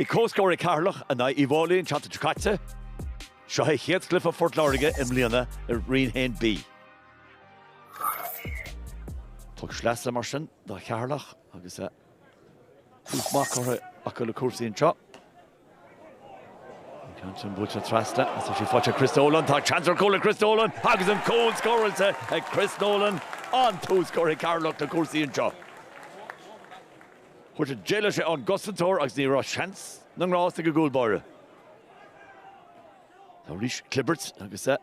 Bhí cóscóir Carlow and Iomána in Ceatharlach-2-21. Seo Heathcliff Fort Láirge im Líana Roinn hen B. Tug sleasa mar sin dá Ceatharlach agus úsmach a go le cuasaí anseo. Canton Butcher Trasta, so she fought Chris Nolan, thought Chancellor Cole Chris Nolan, Haggis and Cole scored to Chris Nolan on two scoring Carlow to Corsi and Joe. Which a jailer on Gustantor as the rush chance, none ross to goal bar. So Rish Clibberts, like I said,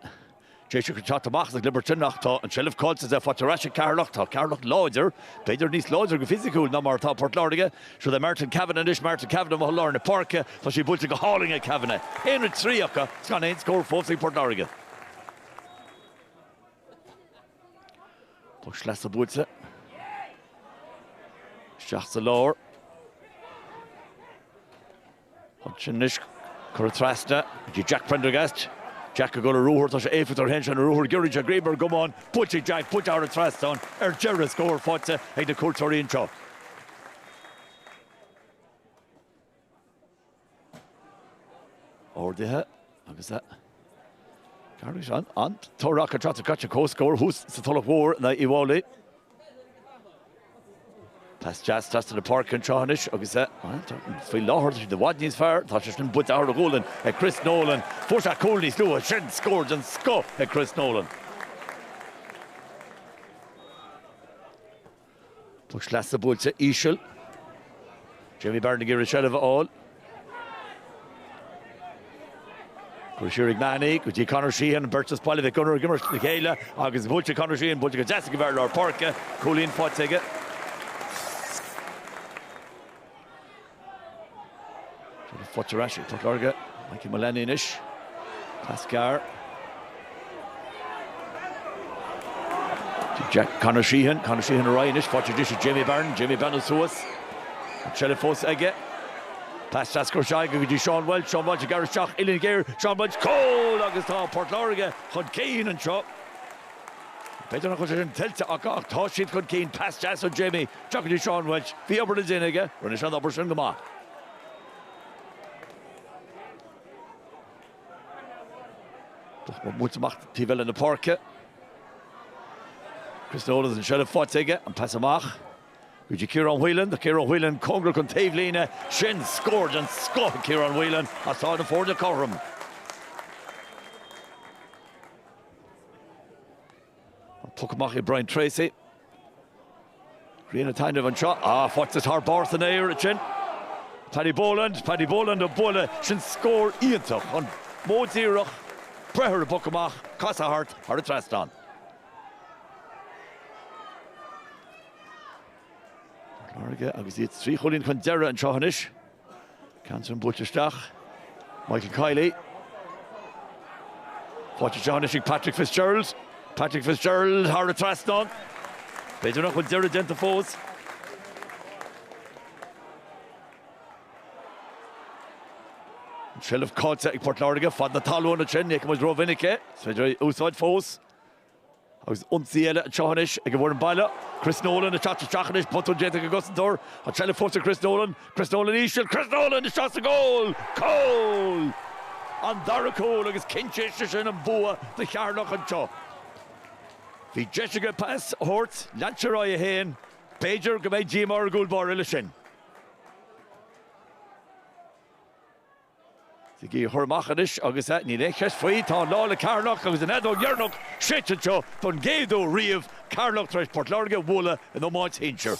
Jason Chatamach, the Clibberton Nachta, and Shelf Colts as a Fatarashi Carlow, Carlow Lauder, Peter Nice Lauder, physical number top Port Láirge, so the Martin Cavanagh, Martin Cavanagh, Lorna Parka, so she built a hauling at Cavanagh. Henry Triaka, it's gone in score 4 Port Láirge. Push less of Woodse. Shachs the lower. Hutchinish, Kuratrasta, Jack Prendergast. Jack go to Ruhr, so she for hench and Ruhr, Gurridge, Graber, come on, put it, Jack, put out a thrust on, Jerry score, Fotze, the Courtory in chop. Or the hit, like that. Carriage on, Toraka tries to catch a co score, who's the Tulloch War, and Iomána. Pass Jazz to the park and Chahanish, like that. Feel Lahor, the Wadney's fair, Tashin put out a goal and Chris Nolan. Forsha Cooley slew a shin scored and sco at Chris Nolan. Push last the ball to Ishel. Jamie Barney Shell of all. Grishirig Manny, Guji Connor Sheehan, Burtis Polyvic Gunnar Gimmer Michaela, August Butcher Connor Sheehan, Butcher Jessica Verlar Parka, Colleen Fotzega. Fotzerashi, Port Láirge, Mikey Mullaney-ish, Pascar. Jack Connor Sheehan Ryan-ish, Fotzerashi, Jamie Byrne Suas, Chelifos Ege. Pass Tasker Shai, Guji Sean Welch, Gareth Shach, Ilin Gear, Sean Welch, Cole, August Port Láirge, Chud Keane and Chop. Better not in Telta Akak, Toshit Chud Keane, Pass Jas and Jamie, Chucky Sean Welch, the upper is in again, Runish on the upper Shungama. Wat moet macht die wel in de parken. Chris Nolan en Sheriff Fotzega en pass hem af. Weet Kieran Whelan, Congress kon Taveline, Shin scored and scored Kieran Whelan. I saw the for the Coram. Pukamach Brian Tracy. Green a tiny of a shot. Fotz's hard Barth and air at Chin. Paddy Boland, a bulla. Shin score Iantach on Mozirach. Breher Pukamach, Casa Hart, Hard Traston. Láirge, agus it's 3 Chulín Condera and Chahanish. Canton Butcherstach. Michael Kiley. Watch Chahanish, Patrick Fitzgerald, Hard Traston. They do not Condera Denta Foes. Shell of Colts at Port Láirge, Fad na Talú on the chin, Nick was Rovinike, Svedri Usod Foes. I was Unziela at Chahanish, I give one Bala, Chris Nolan, the shot to Chahanish, Puto Jentic Augustintor, a Shell of Foes to Chris Nolan, Ishel, Chris Nolan, the shot's a goal! Cole! And Dara Cole, against Kinchish and Bua, the Carlow and Cho. The Jessica pass, Hort, Lancheraya Hain, Pager, Gabay Gmar, Gulbar, Ilishin. The Hormachanish, August at Nileches, Freighton, Lala Carlow, agus an Edo Yernok, Shitchacho, Don Gado Reeve, Carlow, Port Láirge, Woola, and the Mont Hincher.